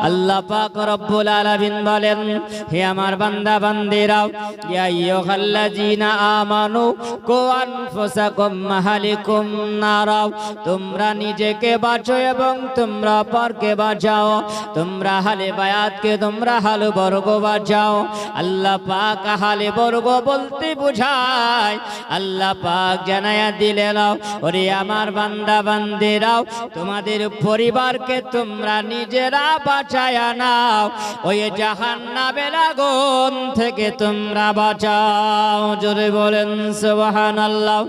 আল্লাহ পাক রব্বুল আলামিন বলেন, হে আমার বান্দা বান্দিরা, ইয়া আইয়ুহাল্লাযীনা আমানু কু আনফুসাকুম মাহালিকুম নারা, তোমরা নিজেকে বাঁচো এবং তোমরা পরকে বাঁচাও। তোমরা হালে বায়াতকে তোমরা হাল বর্গ বাঁচাও। আল্লাহ পাক হালে বর্গ বলতে বোঝায়, আল্লাহ পাক জানায়া দিলেন, ওরে আমার বান্দা বান্দিরাও, তোমাদের পরিবারকে তোমরা নিজেরা বাঁচায়া নাও, ওই জাহান্নামের আগুন থেকে তোমরা বাঁচাও। জোরে বলেন সুবহানাল্লাহ।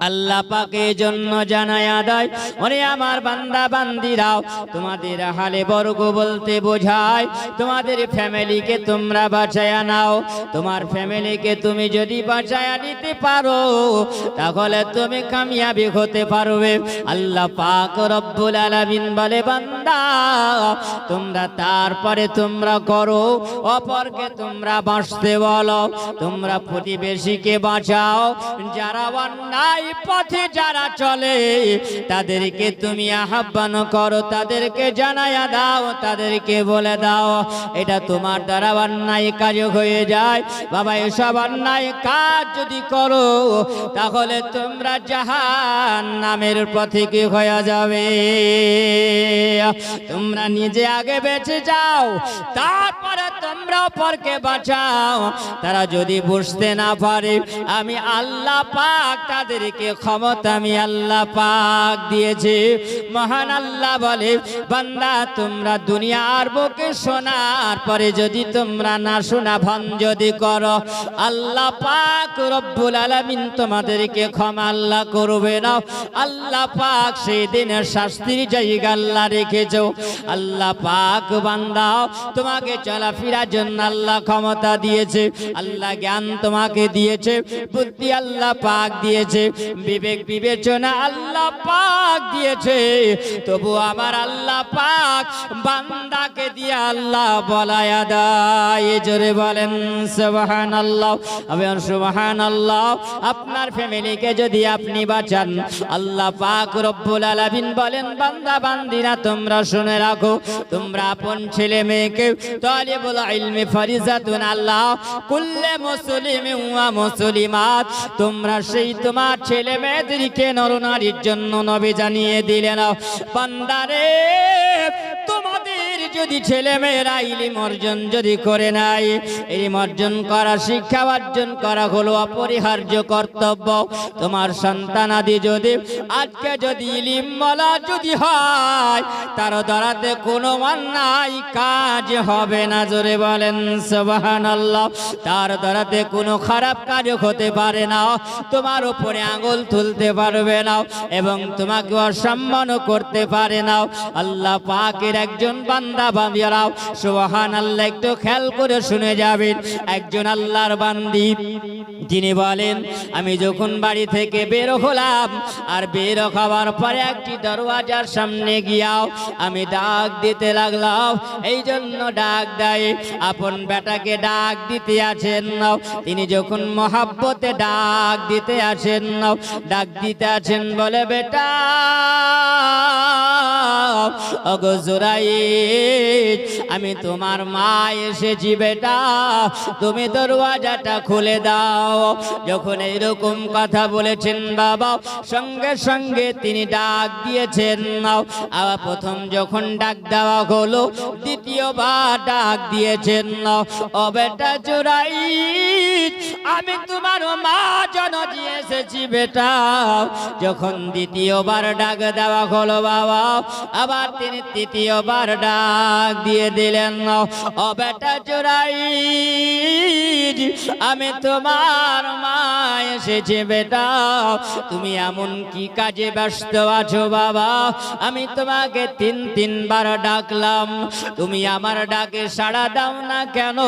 আল্লাহ পাকের জন্য জানায়া দেয়, ওরে আমার বান্দা বান্দিরাও, তোমাদের হালে বর্গ বলতে বোঝায় তোমাদের ফ্যামিলিকে তোমরা বাঁচায়া নাও। তোমার ফ্যামিলিকে তুমি যদি বাঁচায়া নিতে পারো তাহলে তুমি কামিয়াবি হতে পারবে। আল্লাহ পাক রব্বুল আলামিন বলে, বান্দা তোমরা তারপরে তোমরা করো, অপরকে তোমরা বাঁচতে বলো। তোমরা প্রতিবেশীকে বাঁচাও, যারা অন্যায় পথে যারা চলে তাদেরকে তুমি আহ্বান করো, তাদেরকে জানায়া দাও, তাদেরকে বলে দাও। এটা তোমার দ্বারা অন্যায় কাজ হয়ে যায় বাবা। এসব অন্যায় কাজ যদি করো তাহলে তোমরা জাহান্নামের পথিকে হয়ে যাবে। তোমরা নিজে আগে বেঁচে যাও, তারপরে তোমরা অপরকে বাঁচাও। তারা যদি বুঝতে না পারে, আমি আল্লাহ পাক তাদেরকে ক্ষমতা আমি আল্লাহ পাক দিয়েছি। মহান আল্লাহ বলে, বান্দা তোমরা দুনিয়ার বুকে শোনার পরে যদি তোমরা না শোনা ভন যদি করো, আল্লাহ পাক রব্বুল আলামিন তোমাদেরকে ক্ষমা আল্লাহ করবে না। আল্লাহ পাক সেই দিনের শাস্তির জায়গা আল্লাহ রেখেছো। আল্লাহ পাক বান্দা তোমাকে চলাফেরার জন্য আল্লাহ ক্ষমতা দিয়েছে, আল্লাহ জ্ঞান তোমাকে দিয়েছে, বুদ্ধি আল্লাহ পাক দিয়েছে, বিবেক বিবেচনা আল্লাহ পাক দিয়েছে। তবু আমার আল্লাহ পাক বান্দাকে দিয়ে আল্লাহ বলায়া দেয়। জোরে বলেন সুবহানাল্লাহ। আমি সুবহানাল্লাহ। আপনার ফ্যামিলিকে যদি আপনি বাঁচান, আল্লাহ পাক রব্বুল আলামিন বলেন, বান্দা বান্দিরা তোমরা শুনে রাখো, তোমরা আপন ছেলে মেয়েকে তালিবুল ইলমি ফরিজাতুন আল্লাহ কুল্লে মুসলিমিন ওয়া মুসলিমাত, তোমরা সেই তোমার ছেলে মেয়েদেরকে নরনারীর জন্য নবী জানিয়ে দিলেন, বান্দারে তোমাদের যদি ছেলে মেয়েরা ইলম অর্জন যদি করে নাই, ইলম অর্জন করা, শিক্ষা অর্জন করা হলো অপরিহার্য কর্তব্য। তোমার সন্তানাদি যদি আজকে যদি ইলম ওয়ালা যদি হয়, তার দ্বারাতে কোনো অন্যায় কাজ হবে না। জোরে বলেন সুবহানাল্লাহ। তার দ্বারাতে কোনো খারাপ কাজ হতে পারে না, তোমার উপরে আঙ্গুল তুলতে পারবে না এবং তোমাকে অসম্মান করতে পারে না। আল্লাহ পাকের একজন বান্দা বান্দিরাও সুবহানাল্লাহ, একটু খেয়াল করে শুনে যাবেন। একজন আল্লাহর বান্দি যিনি বলেন, আমি যখন বাড়ি থেকে বের হলাম আর বের হওয়ার পরে একটি দরওয়াজার সামনে গিয়াও আমি ডাক দিতে লাগলাম। এই জন্য ডাক দেয়, আপন বেটাকে ডাক দিতে আছেন না, তিনি যখন মহাব্বতে ডাক দিতে আছেন না, ডাক দিতে আছেন বলে, বেটা ওগো জুরাইদ, আমি তোমার মা এসেছি, বেটা তুমি দরওয়াজাটা খুলে দাও। যখন এইরকম কথা বলেছেন বাবা, সঙ্গে সঙ্গে তিনি ডাক দিয়েছেন নাও। আবার প্রথম যখন ডাক দেওয়া হলো, দ্বিতীয়বার ডাক দিয়েছেন নাও, ও বেটা জুরাইদ, আমি তোমার মা জননী এসেছি বেটা। যখন দ্বিতীয়বার ডাক দেওয়া হলো বাবা, আবার তিনি তৃতীয়বার ডাক দিয়ে দিলেন, ও বেটা জুরাইদ, আমি তোমার মা এসেছি বেটা। তুমি এমন কি কাজে ব্যস্ত আছো বাবা? আমি তোমাকে তিনবার ডাকলাম, তুমি আমার ডাকে সাড়া দাও না কেন?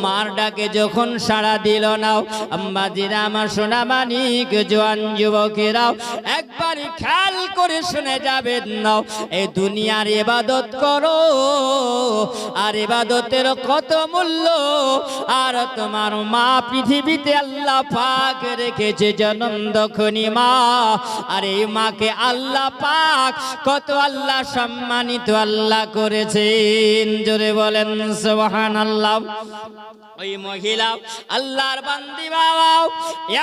মার ডাকে যখন সাড়া দিল না, আম্মাজিরা আমার সোনা মানিক জোয়ান যুবকেরাও একবার খেয়াল করে শুনে যাবেন না। এই দুনিয়ার ইবাদত করো, আর ইবাদতের কত মূল্য। আর তোমার মা পৃথিবীতে আল্লাহ পাক রেখেছে জনমদখনী মা, আর এই মাকে আল্লাহ পাক কত আল্লাহ সম্মানিত আল্লাহ করেছেন। জোরে বলেন সুবহানাল্লাহ। ওই মহিলা আল্লাহর বান্দি বাবা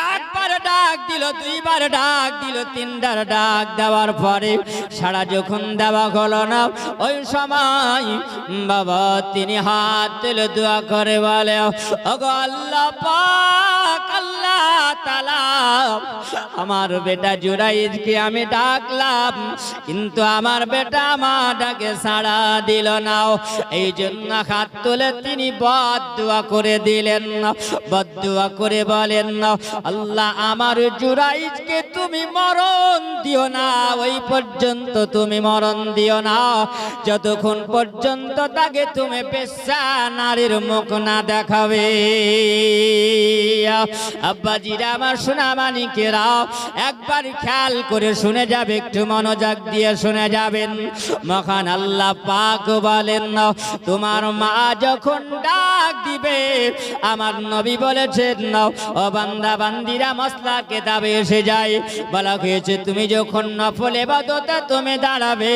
একবার ডাক দিল, দুইবার ডাক দিল, তিনবার ডাক দেওয়ার পরে সারা যখন দেওয়া হলো না, ওই সময় বাবা তিনি হাত তুলে দোয়া করে বলে, ওগো আল্লাহ পাক, আল্লাহ তাআলা, আমার বেটা জুরাইজকে আমি ডাকলাম, কিন্তু আমার বেটা আমার ডাকে সাড়া দিল না। এই জন্য হাত তুলে তিনি বদদুয়া করে দিলেন, বদদুয়া করে বলেন, আল্লাহ আমার জুরাইজকে তুমি মরণ দিও না, ওই পর্যন্ত তুমি মরণ দিও না যতক্ষণ পর্যন্ত তাকে তুমি বেশ্যা নারীর মুখ না দেখাবে। আব্বাজিরা আমার সোনা মানিকেরা একবার খেয়াল করে শুনে যাবে, একটু মনোযোগ দিয়ে শুনে যাবেন। মহান আল্লাহ পাক বলেন, তোমার মা যখন ডাক দিবে, আমার নবী বলেছেন, ও বান্দা বান্দিরা মসলা কেতাবে এসে যায়, বলা হয়েছে তুমি যখন নফল ইবাদতে তুমি দাঁড়াবে,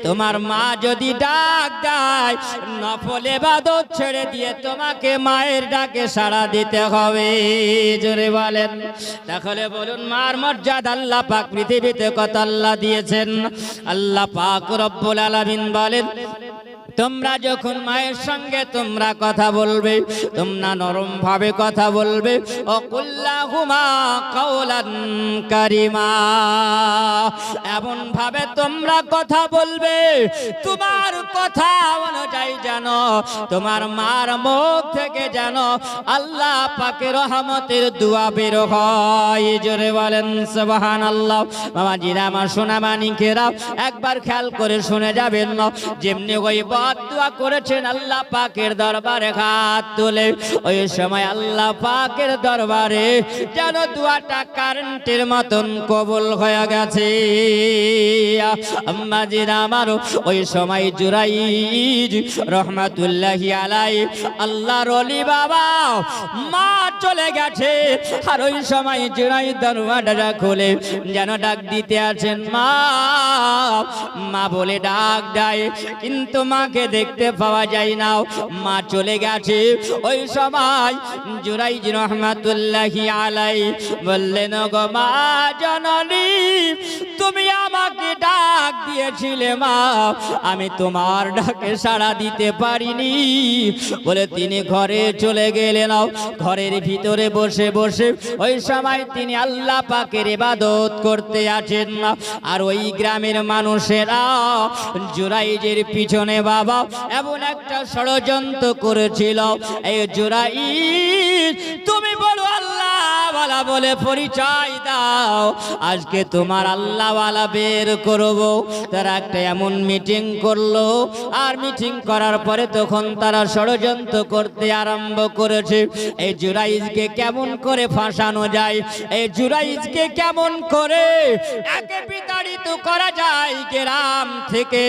তোমার মা যদি ডাক দেয়, নফল ইবাদত ছেড়ে দিয়ে তোমাকে মায়ের ডাকে সাড়া দিতে হবে। জোরে বলেন। তাহলে বলুন মার মর্যাদা আল্লাহ পাক পৃথিবীতে কত আল্লাহ দিয়েছেন। আল্লাহ পাক রব্বুল আলামিন বলেন, তোমরা যখন মায়ের সঙ্গে তোমরা কথা বলবে, তোমরা নরম ভাবে কথা বলবে, ও কুল্লাহুমা কাওলান কারিমা, এমন ভাবে তোমরা কথা বলবে তোমার কথা অনুযায়ী জানো তোমার মার মুখ থেকে জানো আল্লাহ পাকের রহমতের দোয়া বের হয়। জোরে বলেন সুবহানাল্লাহ। বাবাজিরা আমার সোনা মানিকেরা একবার খেয়াল করে শুনে যাবেন, যেমনি ওই দোয়া করেছেন আল্লাহ পাকের দরবারে হাত তুলে, ওই সময় আল্লাহ পাকের দরবারে যেন দোয়াটা কারেন্টের মতন কবুল হয়ে গেছে। আম্মাজিরা আমার ওই সময় জুরাইজ রহমাতুল্লাহি আলাইহি আল্লাহর ওলি বাবা মা চলে গেছে, আর ওই সময় জুরাইজ দরওয়াজাটা খুলে যেন ডাক দিতে আছেন মা, মা বলে ডাক দেয়, কিন্তু মাকে দেখতে পাওয়া যায় না, মা চলে গেছে। ওই সময় জুরাইজ রহমাতুল্লাহি আলাইহি বললেন, গো মা জননী, তুমি আমাকে ডাক দিয়েছিলে মা, আমি তোমার ডাকে সাড়া দিতে পারিনি। বলে তিনি ঘরে চলে গেলেন, ঘরের ভিতরে বসে বসে ওই সময় তিনি আল্লাহ পাকের ইবাদত করতে আছেন। আর ওই গ্রামের মানুষেরা জুরাইজের পিছনে বাবা এমন একটা ষড়যন্ত্র করেছিল, এই জুরাইজ তুমি বলো আল্লাহ ওয়ালা বলে পরিচয় দাও, আজকে তোমার আল্লাহ ওয়ালা বের করব। তারা একটা এমন মিটিং করলো, আর মিটিং করার পরে তখন তারা ষড়যন্ত্র করতে আরম্ভ করেছে, এই জুরাইজকে কেমন করে ফাঁসানো যায়, এই জুরাইজকে কেমন করে একে বিতাড়িত করা যায়, গ্রাম থেকে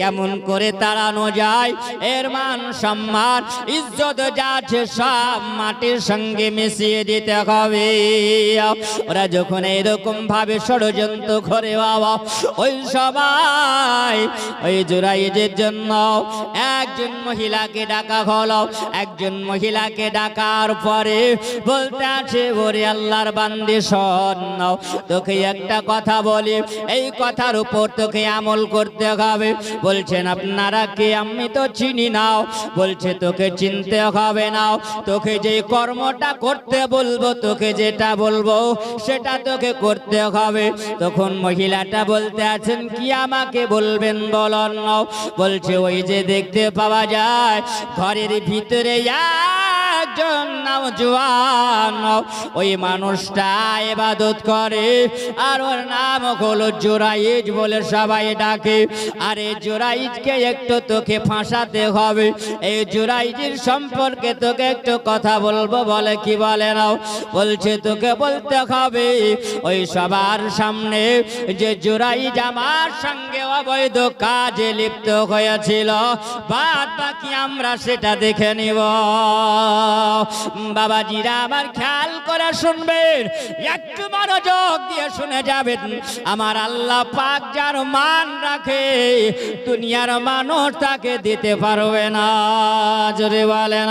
কেমন করে তাড়ানো যায়, এর মান সম্মান ইজ্জত যা আছে সব মাটির সঙ্গে মিশিয়ে দিতে হবে। ওরা যখন এরকম ভাবে ষড়যন্ত্র করে বাবা, ওই সবাই ওই জুরাইজের জন্য একজন মহিলাকে ডাকা হলো। একজন মহিলাকে ডাকার পরে বলতে আছে, ওরে আল্লাহর বান্দি শোন, তোকে একটা কথা বলি, এই কথার উপর তোকে আমল করতে হবে। বলছেন আপনারা কে? আমি তো চিনি না। বলছে তোকে চিনতে হবে না, তোকে যে কর্মটা করতে বলবো, তোকে যেটা বলবো সেটা তোকে করতে হবে। তখন মহিলাটা বলতে আছেন, কি আমাকে বলবেন বলুন। বলছে ওই যে দেখতে পাওয়া যায় ঘরের ভিতরে একজন নওজোয়ান, ওই মানুষটা ইবাদত করে আর ওর নাম হলো জুরাইজ বলে সবাই ডাকে। আরে জুরাইজকে একটু তোকে ফাঁসাতে হবে। এই জুরাইজের সম্পর্কে তোকে একটু কথা বলবো। বলে কি বলে নাও? বলছে তোকে বলতে হবে ওই সবার সামনে যে জুরাইজ আমার সঙ্গে অবৈধ কাজে লিপ্ত হয়েছিল, বাদ বাকি আমরা সেটা দেখে নিব। বাবাজিরা আমার খেয়াল করে শুনবেন, একটু মনোযোগ দিয়ে শুনে যাবেন। আমার আল্লাহ পাক যার মান রাখে দুনিয়ার মানুষ তাকে দিতে পারবে না। জোরে বলেন।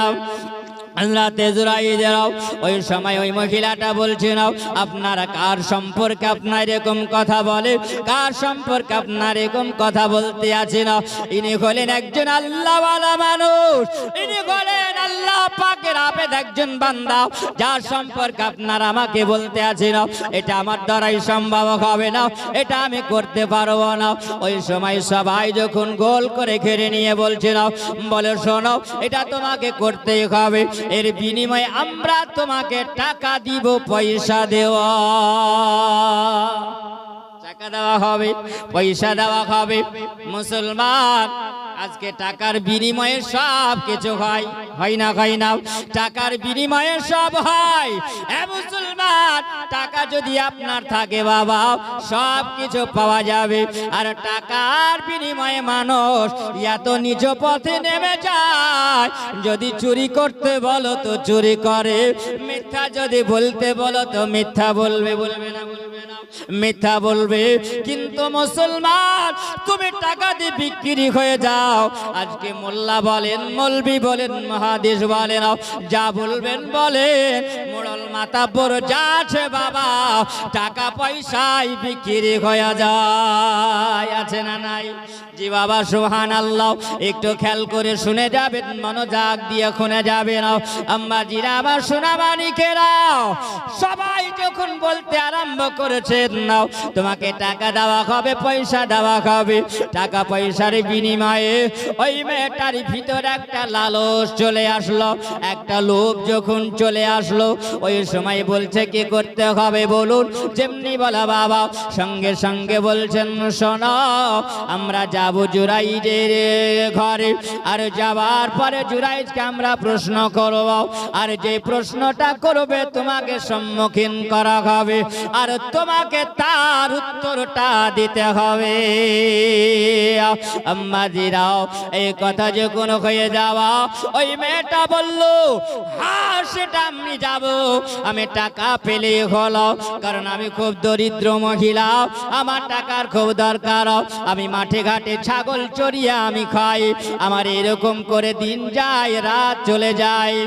রাতে জুরাইজেরাও ওই সময় ওই মহিলাটা বলছেন, আপনারা কার সম্পর্কে আপনার এরকম কথা বলে, কার সম্পর্কে আপনার এরকম কথা বলতে আছেন? ইনি হলেন একজন আল্লাহওয়ালা মানুষ, ইনি হলেন আল্লাহ পাকের আবেদ একজন বান্দা, যার সম্পর্কে আপনারা আমাকে বলতে আছেন। এটা আমার দ্বারাই সম্ভব হবে না, এটা আমি করতে পারবো না। ওই সময় সবাই যখন গোল করে ঘিরে নিয়ে বলছিল, বলে শোনো এটা তোমাকে করতেই হবে, এর বিনিময়ে আমরা তোমাকে টাকা দিব, পয়সা দেওয়া, টাকা দেওয়া হবে, পয়সা দেওয়া হবে। মুসলমান আজকে টাকার বিনিময়ে সব কিছু হয়, হয় না? হয় না? টাকার বিনিময়ে সব হয়। মুসলমান টাকা যদি আপনার থাকে বাবা, সব কিছু পাওয়া যাবে। আর টাকার বিনিময়ে মানুষ এত নিজ পথে নেমে যায়। যদি চুরি করতে বলো তো চুরি করে, মিথ্যা যদি বলতে বলো তো মিথ্যা বলবে। বলবে না? বলবে না? মিথ্যা বলবে। কিন্তু মুসলমান তুমি টাকা দিয়ে বিক্রি হয়ে যাও। আজকে মোল্লা বলেন, মৌলবি বলেন, মহাদেশ বলেন, যা বলবেন বলেন, মোড়ল মাতাব্বর যা আছে বাবা, টাকা পয়সায় বিক্রি হয়ে যায়। আছে না নাই? জি বাবা, সুবহানাল্লাহ। একটু খেয়াল করে শুনে যাবেন, মনোযোগ দিয়ে শুনে যাবেন। আম্মা জিরা আমার সোনা মানিকেরা সবাই যখন বলতে আরম্ভ করেছেন, নাও তোমাকে টাকা দেওয়া হবে, পয়সা দেওয়া হবে। টাকা পয়সার বিনিময়ে ওই মেয়েটার ভিতরে একটা লালস চলে আসলো, একটা লোভ যখন চলে আসলো, ওই সময় বলছে কি করতে হবে বলুন? যেমনি বলা বাবা, সঙ্গে সঙ্গে বলছেন শোনো আমরা যাব জুরাইজের ঘরে, আর যাবার পরে জুরাইজকে আমরা প্রশ্ন করব, আর যে প্রশ্নটা করবে তোমাকে সম্মুখীন করা হবে, আর তোমাকে তার উত্তরটা দিতে হবে। আম্মা জিরাও এই কথা যখন হয়ে যাওয়া, ওই মেয়েটা বলল হ্যাঁ সেটা আমি যাব, আমি টাকা পেলে হলো, কারণ আমি খুব দরিদ্র মহিলা, আমার টাকার খুব দরকার, আমি মাঠে ঘাটে ছাগল চড়িয়ে আমি খাই, আমার এরকম করে দিন যায়, রাত চলে যায়।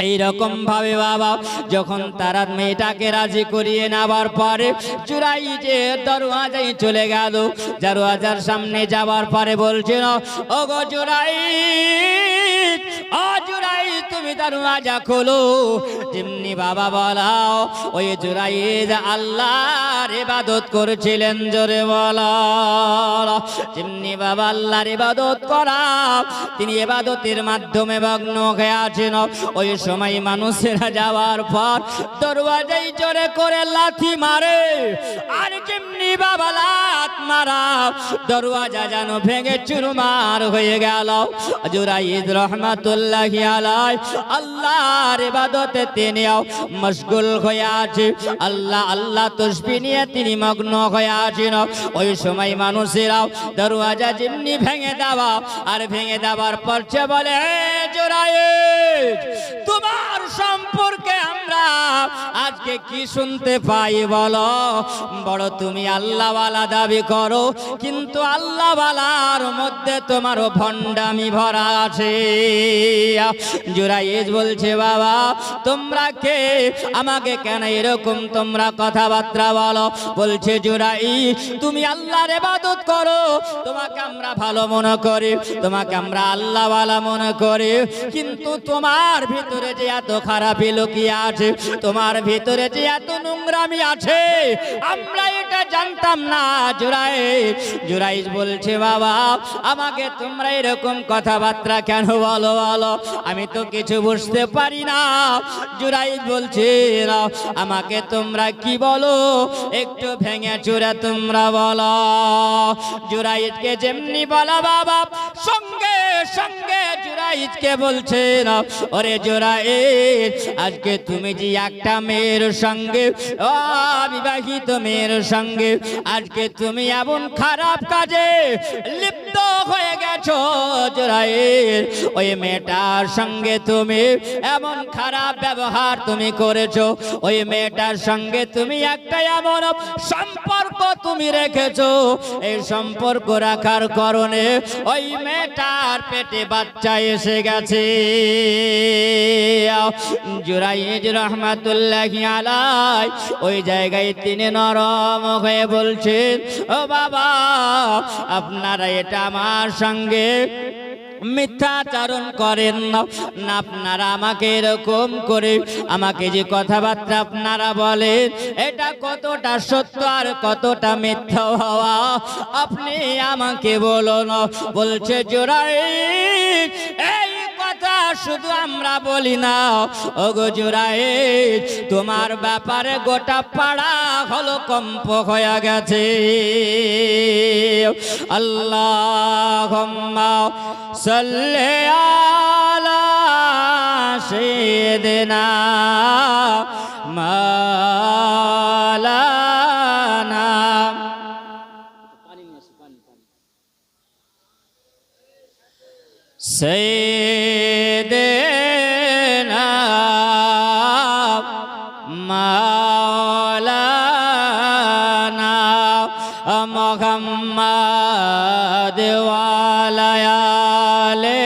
এইরকম ভাবে বাবা যখন তারা মেয়েটাকে রাজি করিয়ে নেবার পরে জুরাইজের দরওয়াজায় চলে গেল। দরওয়াজার সামনে যাবার পরে বলছিল, ও গো জুরাইজ, ও জুরাইজ তুমি দরওয়াজা খোলো। যেমনি বাবা বলাও, ওই জুরাইজ আল্লাহর ইবাদত করেছিলেন, জোরে বলা। যেমনি বাবা আল্লাহর ইবাদত করা, তিনি ইবাদতের মাধ্যমে মগ্ন হয়ে আছেন। ওই সময় মানুষেরা যাওয়ার পর দরওয়াজায় জোরে করে লাথি মারে, আর যেমনি বাবা লাথ মারা দরওয়াজা যেন ভেঙে চুরমার হয়ে গেল। জুরাইজ রহমাতুল্লাহি আলাইহি আল্লাহর ইবাদতে তিনিও মশগুল হয়ে আছে, আল্লাহ আল্লাহ তাসবিহ নিয়ে তিনি মগ্ন হয়ে আছেন। ওই সময় মানুষেরা দরওয়াজা যেমনি ভেঙে দেওয়া, আর ভেঙে দেওয়ার পর বলে, জুরাইজ তোমার সম্পর্কে আমরা আজকে কি শুনতে পাই বলো? বড় তুমি আল্লাহওয়ালা দাবি করো, কিন্তু আল্লাহওয়ালার মধ্যে তোমারও ভণ্ডামি ভরা আছে। জুরাইজ বলছে, বাবা তোমরা কে, আমাকে কেন এরকম তোমরা কথাবার্তা বলো? বলছে জুরাইজ তুমি আল্লাহর ইবাদত করো, তোমাকে আমরা ভালো মনে করি, তোমাকে আমরা আল্লাহওয়ালা মনে করি, কিন্তু তোমার ভিতরে যে এত খারাপি লুকিয়ে আছে, তোমার ভিতরে যে এত নোংরামি আছে আমরা এটা জানতাম না। জুরাইজ বলছে বাবা আমাকে তোমরা এরকম কথাবার্তা কেন বলো বলো, আমি তো কিছু বুঝতে পারি না। জুরাইজ বলছে আমাকে তোমরা কি বলো একটু ভেঙে চুরে তোমরা বলো। জুরাইজকে যেমনি বলা বাবা সঙ্গে সঙ্গে জুরাইজকে বলছে না ওরে জুরাইজ আজকে তুমি যে একটা মেয়ের সঙ্গে অবিবাহিত মেয়ের সঙ্গে আজকে তুমি এমন খারাপ কাজে লিপ্ত হয়ে গেছো জুরাইজ, ওই মেয়েটার সঙ্গে তুমি এমন খারাপ ব্যবহার তুমি করেছো, ওই মেয়েটার সঙ্গে তুমি একটা এমন সম্পর্ক তুমি রেখেছো, এই সম্পর্ক রাখার কারণে ওই মেয়েটার পেটে বাচ্চা এসে গেছে। জুরাইজ রহমাতুল্লাহি আলাইহি ওই জায়গায় তিনি নরম হয়ে বলছেন ও বাবা আপনারা এটা আমার সঙ্গে মিথ্যাচারণ করেন না, আপনারা আমাকে এরকম করে আমাকে যে কথাবার্তা আপনারা বলেন এটা কতটা সত্য আর কতটা মিথ্যা হওয়া আপনি আমাকে বলুন। বলছে জুরাইজ এই কথা শুধু আমরা বলি না ওগো জুরাইজ তোমার ব্যাপারে গোটা পাড়া হলো কম্প হয়ে গেছে। আল্লাহুম্মা সাল্লি আলা সাইয়্যিদিনা মাওলানা সাইয়্যিদিনা মাওলানা মুহাম্মাদ ওয়া আলা আলি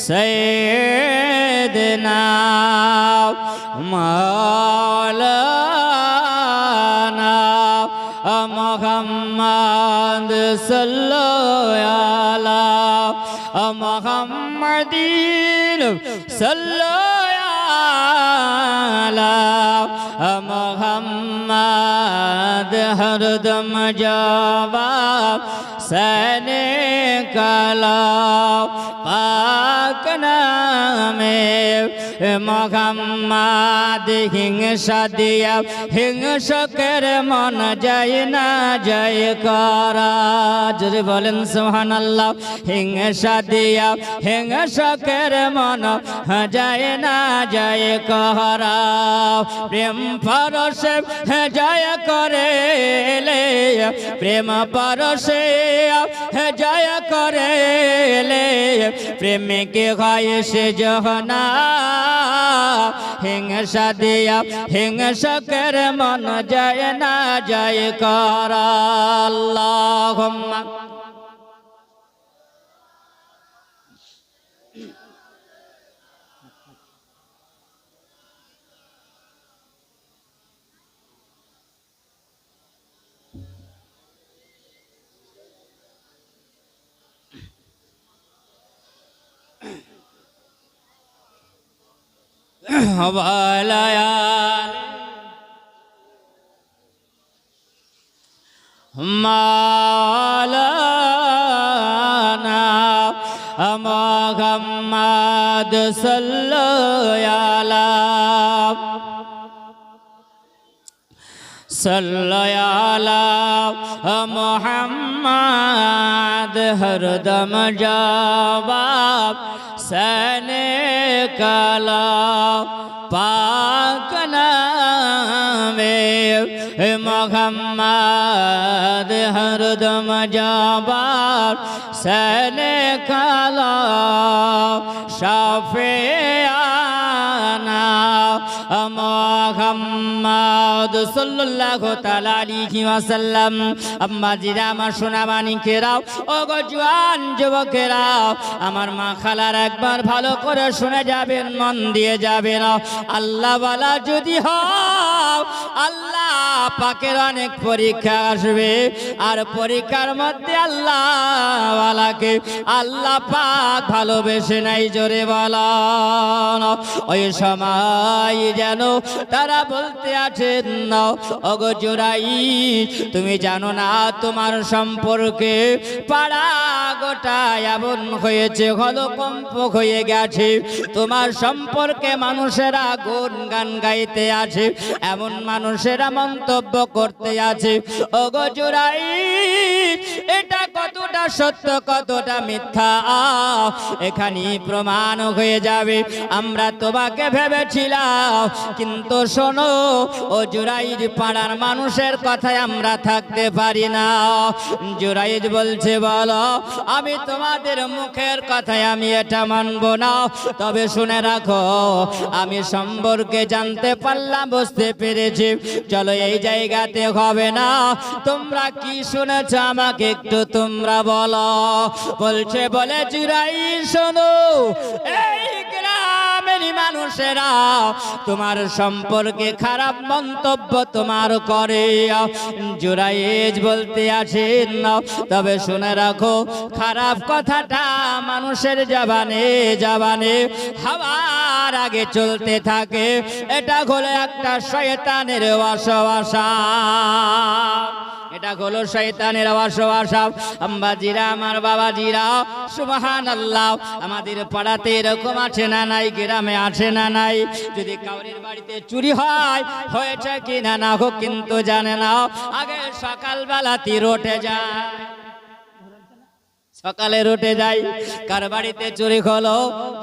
সাইয়্যিদিনা মাওলানা মুহাম্মাদ সাল্লাল্লাহু আলা মুহাম্মাদিন সাল্লাল্লাহু আলা মুহাম্মাদ হরদম জবাব সনে কালা পাক নামে মুহাম্মাদ হিংসা দিয়া হিংসকের মন যায় না যায় করা, যদি বলেন সুবহানাল্লাহ। হিংসা দিয়া হিংসকের মন যায় না যায় করা, প্রেম পরশে জয় করে প্রেম পরশে জয় করে প্রেমিকে হয় সে জহনা, হিংসা দিয়া হিংসকের মন যায় না যায় করা। আল্লাহুম্মা মাওলানা মুহাম্মাদ সাল্লাল্লাহু আলা মুহাম্মাদ হরদম জবাব সনে কালা পাক নামে মুহাম্মাদ হরদম জবাব সনে কালা শাফিয়ানা মুহাম্মদ সাল্লাল্লাহু তাআলা আলাইহি ওয়াসাল্লাম। আম্মা জিরা আমার সোনা মানিকেরাও, ও গো জওয়ান যুবকেরাও, আমার মা খালার একবার ভালো করে শুনে যাবেন, মন দিয়ে যাবেন। আল্লাহ ওয়ালা যদি হও, আল্লাহ পাকের অনেক পরীক্ষা আসবে, আর পরীক্ষার মধ্যে আল্লাহ ওয়ালাকে আল্লাহ পাক ভালোবেসে নাই, জোরে বলো। ওই সময় যেন তারা বলতে আছেন, ওগো জুরাইদ, তুমি জানো না তোমার সম্পর্কে পাড়া গোটা এমন হয়েছে, হলকম্প হয়ে গেছে, তোমার সম্পর্কে মানুষেরা গুণগান গাইতে আছে, এমন মানুষেরা মন্তব্য করতে আছে। ওগো জুরাইদ, এটা কতটা সত্য কতটা মিথ্যা এখানে প্রমাণ হয়ে যাবে। আমরা তোমাকে ভেবেছিলাম, কিন্তু শোনো ও জুরাইদ, পাড়ার মানুষের কথায় আমরা থাকতে পারি না। জুরাইদ বলছে, বলো, আমি তোমাদের মুখের কথায় আমি এটা মানব না, তবে শুনে রাখো, আমি সম্পর্কে জানতে পারলাম, বুঝতে পেরেছি, চলো এই জায়গাতে হবে না। তোমরা কি শুনেছ আমাকে একটু তোমরা বলো। বলছে, বলে জুরাইদ, শোনো, এই গ্রামের মানুষেরা তোমার সম্পর্কে খারাপ মন্তব্য তোমার করে। জুরাইদ বলতে আছেন, তবে শুনে রাখো, খারাপ কথাটা মানুষের জবানে জবানে হাওয়ার আগে চলতে থাকে, এটা হলো একটা শয়তানের ওয়াসওয়াসা, এটা হলো শয়তানের ওয়াসওয়াসা। আম্বাজিরা, আমার বাবাজিরা, সুবহানাল্লাহ, আমাদের পাড়াতে এরকম আছে না নাই, গ্রামে আছে না নাই, যদি কাউরির বাড়িতে চুরি হয়, হয়েছে কি না না হোক কিন্তু জানে না, আগে সকালবেলাতে রটে যায়, সকালে রটে যায়, কার বাড়িতে চুরি হলো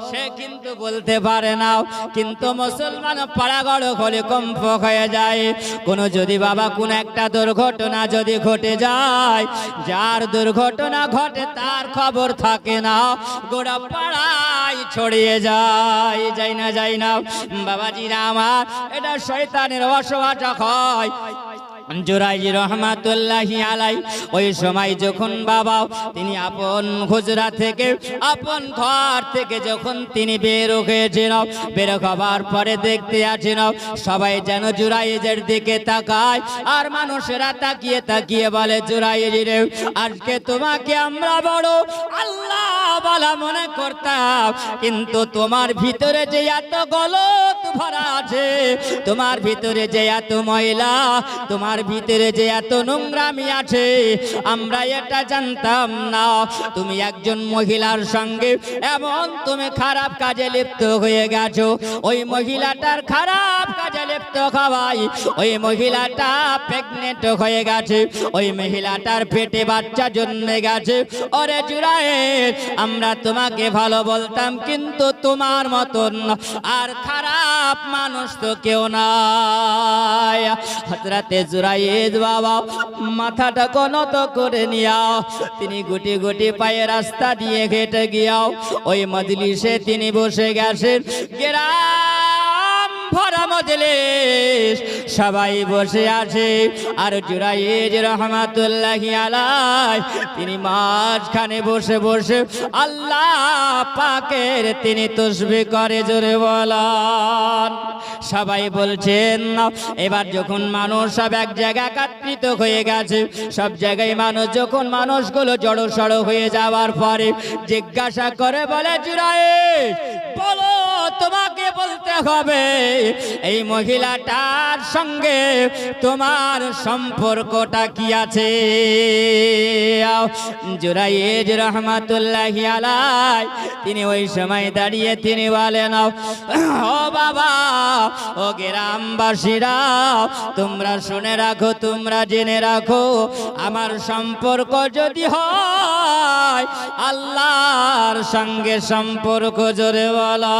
সে কিন্তু বলতে পারে না। কিন্তু মুসলমান পাড়াগড় হলে কম্প হয়ে যায়। কোনো যদি বাবা কোন একটা দুর্ঘটনা যদি ঘটে যায়, যার দুর্ঘটনা ঘটে তার খবর থাকে না, গোটা পাড়ায় ছড়িয়ে যায়, যায় না যায় না বাবাজিরা আমার, এটা শয়তানের ওয়াসওয়াসা হয়। জুরাইদ রহমাতুল্লাহি আলাই ওই সময় যখন বাবা তিনি আপন হুজরা থেকে, আপন ঘর থেকে যখন তিনি বের হয়েছেন, বের হবার পরে দেখতে আছেন সবাই যেন জুরাইদের দিকে তাকায়, আর মানুষেরা তাকিয়ে তাকিয়ে বলে, জুরাইদ রে, আজকে তোমাকে আমরা বড় আল্লাহ বলা মনে করতাম, কিন্তু তোমার ভিতরে যে এত গলত ভরা আছে, তোমার ভিতরে যে এত ময়লা, তোমার ভিতরে যে এত নোংরামি আছে, আমরা এটা জানতাম না। তুমি একজন মহিলার সঙ্গে এমন তুমি খারাপ কাজে লিপ্ত হয়ে গেছো, ওই মহিলাটার খারাপ কাজে লিপ্ত হওয়াই ওই মহিলাটা প্রেগনেন্ট হয়ে গেছে, ওই মহিলাটার পেটে বাচ্চা জন্মে গেছে। ওরে জুরাইদ, আমরা তোমাকে ভালো বলতাম, কিন্তু তোমার মতন আর খারাপ মানুষ তো কেউ নাই। হযরতে জুরাইদ বাবা মাথাটা নত করে নিয়াও, তিনি গুটি গুটি পায়ে রাস্তা দিয়ে হেঁটে গিয়াও ওই মজলিসে তিনি বসে গেছেন। গ্রাম ভরা মজলিস, সবাই বসে আছে, আর জুরাইদ রহমাতুল্লাহি আলাই তিনি মাঝখানে বসে বসে আল্লাহ পাকের তিনি তাসবিহ করে, জোরে বলেন। সবাই বলছেন, এবার যখন মানুষ সব এক জায়গায় একত্রিত হয়ে গেছে, সব জায়গায় মানুষ যখন মানুষগুলো জড়সড় হয়ে যাওয়ার পরে জিজ্ঞাসা করে, বলে, জুরাইদ, বলো, তোমাকে বলতে হবে এই মহিলাটার সঙ্গে তোমার সম্পর্কটা কি আছে। জুরাইদ রহমাতুল্লাহি আলাই তিনি ওই সময় দাঁড়িয়ে তিনি বলেন, ও বাবা, ও গ্রামবাসীরা, তোমরা শুনে রাখো, তোমরা জেনে রাখো, আমার সম্পর্ক যদি হয় আল্লাহর সঙ্গে সম্পর্ক, জোরে বলা।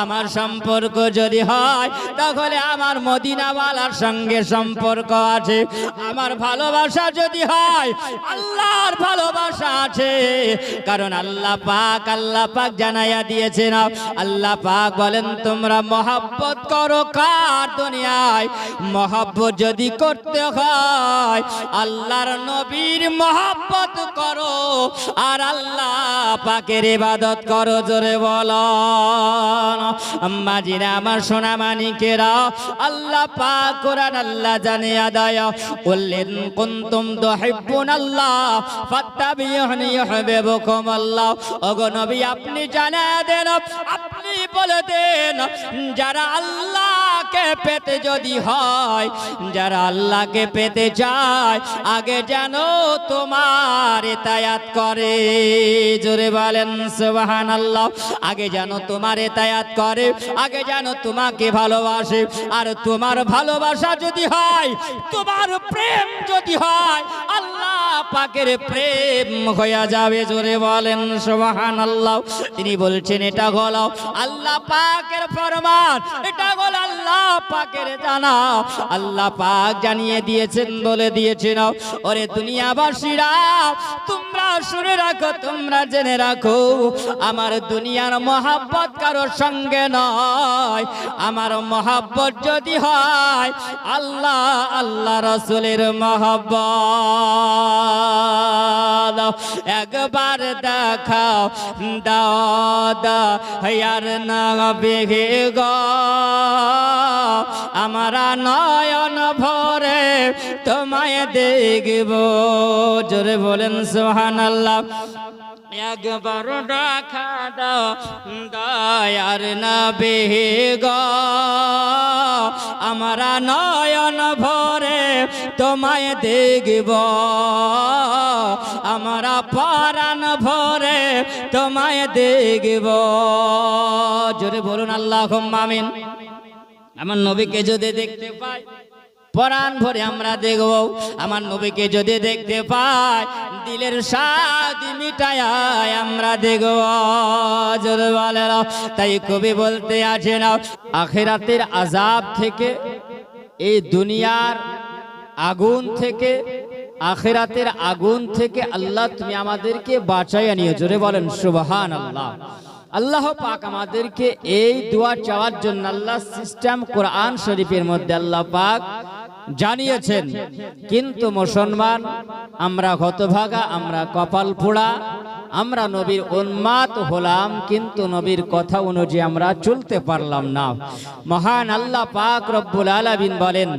আমার সম্পর্ক যদি হয় তাহলে আমার মদিনাওয়ালার সঙ্গে সম্পর্ক আছে। আমার ভালোবাসা যদি হয় আল্লাহর ভালোবাসা আছে। কারণ আল্লাহ পাক জানাইয়া দিয়েছেন, আল্লাহ পাক বলেন তোমরা মহব্বত করো কার দুনিয়ায়? মহব্বত যদি করতে হয় আল্লাহর নবীর মহব্বত করো আর আল্লাহ পাকের ইবাদত করো। জোরে বলো আম্মাজিরা, আমার সোনা মানিকেরা, আল্লাহ পাক কোরআন আল্লাহ জানিয়ে দেয়, কুল্লিন কুনতুম তুহিব্বুনাল্লাহ ফাত্তাবিউনি ইউহিব্বুকুম আল্লাহ। ওগো নবী আপনি জানিয়ে দেন, আপনি বলে দেন, যারা আল্লাহকে পেতে যদি হয়, যারা আল্লাহকে পেতে চায় আগে যেন তোমার ইতায়াত করে। জোরে বলেন সুবহানাল্লাহ। আগে যেন তোমার ইতায়াত করে, আগে যেন তোমাকে ভালোবাসে। আর তোমার ভালোবাসা যদি হয়, তোমার প্রেম যদি হয়, আল্লাহ পাকের প্রেম হয়ে যাবে। জোরে বলেন সুবহানাল্লাহ। তিনি বলছেন এটা হলো আল্লাহ পাকের ফরমান, এটা হলো আল্লাহ পাকের জানা। আল্লাহ পাক জানিয়ে দিয়েছেন, বলে দিয়েছেন, ওরে দুনিয়াবাসীরা তোমরা শুনে রাখো, তোমরা জেনে রাখো, আমার দুনিয়ার মহব্বত কারোর সঙ্গে নয়। আমার মহব্বত যদি হয় আল্লাহ আল্লাহ রাসূলের মহব্বত। একবার দেখাও দাদা হয়ার নবী গো, আমরা নয়ন ভরে তোমায় দেখব। জোরে বলেন সুবহানাল্লাহ। একবার দেখা দাও দয়ার নবী গো, আমরা নয়ন ভরে তোমায় দেখব, আমরা পরাণ ভরে তোমায় দেখব। জোরে বলুন আল্লাহুম্মা আমিন। আমার নবীকে যদি দেখতে পাই পরাণ ভরে আমরা দেখব, আমার নবীকে যদি দেখতে পাই দিলের স্বাদ মিটায় আমরা দেখব। জোরে বলেন। তাই কবি বলতে আছেন, আখিরাতের আযাব থেকে, এই দুনিয়ার আগুন থেকে, আখিরাতের আগুন থেকে আল্লাহ তুমি আমাদেরকে বাঁচাইয়া নিও। জোরে বলেন সুবহানাল্লাহ। আল্লাহ পাক আমাদেরকে এই দোয়া চাওয়ার জন্য আল্লাহ সিস্টেম কোরআন শরীফের মধ্যে আল্লাহ পাক জানিয়েছেন। কিন্তু মুসলমান আমরা হতভাগা, আমরা কপাল পোড়া, আমরা নবীর উম্মত হলাম কিন্তু নবীর কথা অনুযায়ী আমরা চলতে পারলাম না। মহান আল্লাহ পাক রব্বুল আলামিন বলেন,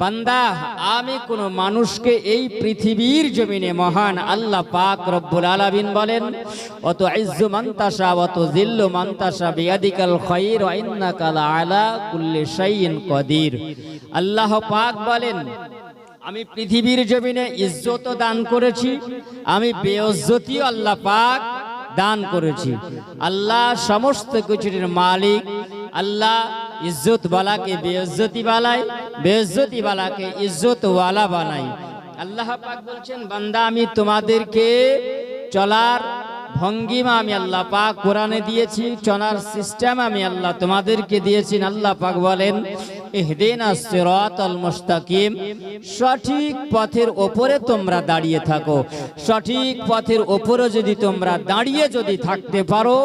বান্দা আমি কোন মানুষকে এই পৃথিবীর জমিনে, মহান আল্লাহ পাক রব্বুল আলামিন বলেন, অত ইজ্জু মান তাশা ওয়া তুযিল্লু মান তাশা বিয়াদিকাল খায়র ওয়া ইন্নাকা আলা কুল্লি শাইইন কাদির। আল্লাহ পাক বলেন, আমি পৃথিবীর জমিনে ইজ্জত দান করেছি, আমি বেইজ্জতিও আল্লাহ পাক দান করেছি। আল্লাহ সমস্ত কিছুর মালিক। আল্লাহ ইজ্জত ওয়ালাকে বেইজ্জতি বানায়, বেইজ্জতি ওয়ালাকে ইজ্জত ওয়ালা বানায়। আল্লাহ পাক বলছেন, বান্দা আমি তোমাদেরকে চলার ভঙ্গিমা আমি আল্লাহ পাক কোরআনে দিয়েছি, চলার সিস্টেম আমি আল্লাহ তোমাদেরকে দিয়েছি। আল্লাহ পাক বলেন, ইহদিনাস সিরাতাল মুস্তাকিম, সঠিক পথের উপরে তোমরা দাঁড়িয়ে থাকো। সঠিক পথের উপরে যদি তোমরা দাঁড়িয়ে যদি থাকতে পারো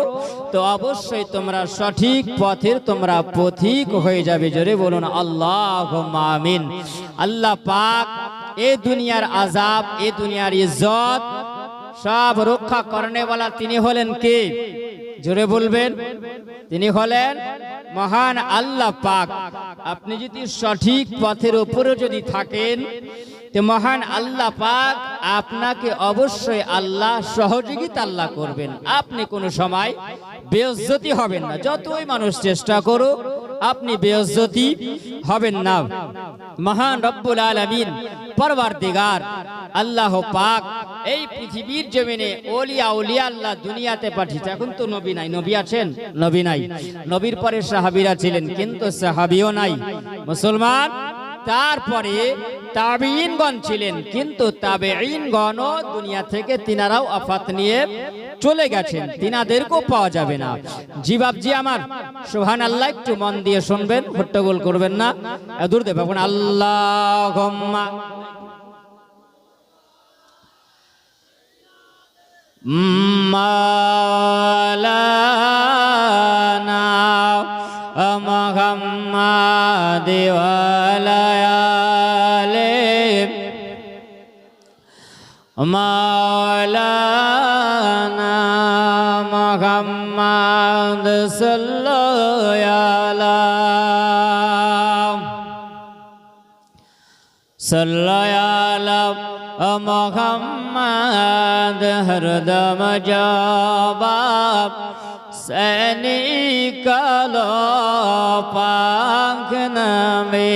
তো অবশ্যই তোমরা সঠিক পথের তোমরা পথিক হয়ে যাবে। জোরে বলুন আল্লাহুম্মা আমিন। আল্লাহ পাক এই দুনিয়ার আযাব, এই দুনিয়ার ইজ্জত সব রক্ষা করনে वाला তিনি হলেন কে? জোরে বলবেন। তিনি হলেন মহান আল্লাহ পাক। আপনি যদি সঠিক পথের উপরে যদি থাকেন তো মহান আল্লাহ পাক আপনাকে অবশ্যই আল্লাহ সহযোগিতা আল্লাহ করবেন। আপনি কোনো সময় বেইজ্জতি হবেন না। যতই মানুষ চেষ্টা করুক আপনি বেইজ্জতি হবেন না। মহান রব্বুল আলামিন পরওয়ারদিগার আল্লাহ পাক এই পৃথিবীর জমিনে ওলিয়া উলিয়া আল্লাহ দুনিয়াতে পাঠিয়েছে। এখন তো নবী নাই, নবী আছেন? নবী নাই। নবীর পরে সাহাবীরা ছিলেন কিন্তু সাহাবীও নাই মুসলমান। তারপরে তাবেঈনগণ ছিলেন, কিন্তু তাবেঈনগণও দুনিয়া থেকে তিনারাও আফাত নিয়ে চলে গেছেন, তিনাদেরকেও পাওয়া যাবে না। জি বাপজি আমার, সুবহানাল্লাহ, একটু মন দিয়ে শুনবেন, হট্টগোল করবেন না। দূর দেব আল্লাহুম্মা মাওলানা মুহাম্মাদ ওয়া আলা আলিহি মাওলানা মুহাম্মাদ সাল্লাল্লাহু মুহাম্মাদ হরদম জবাব সে নিকালো পাক নামে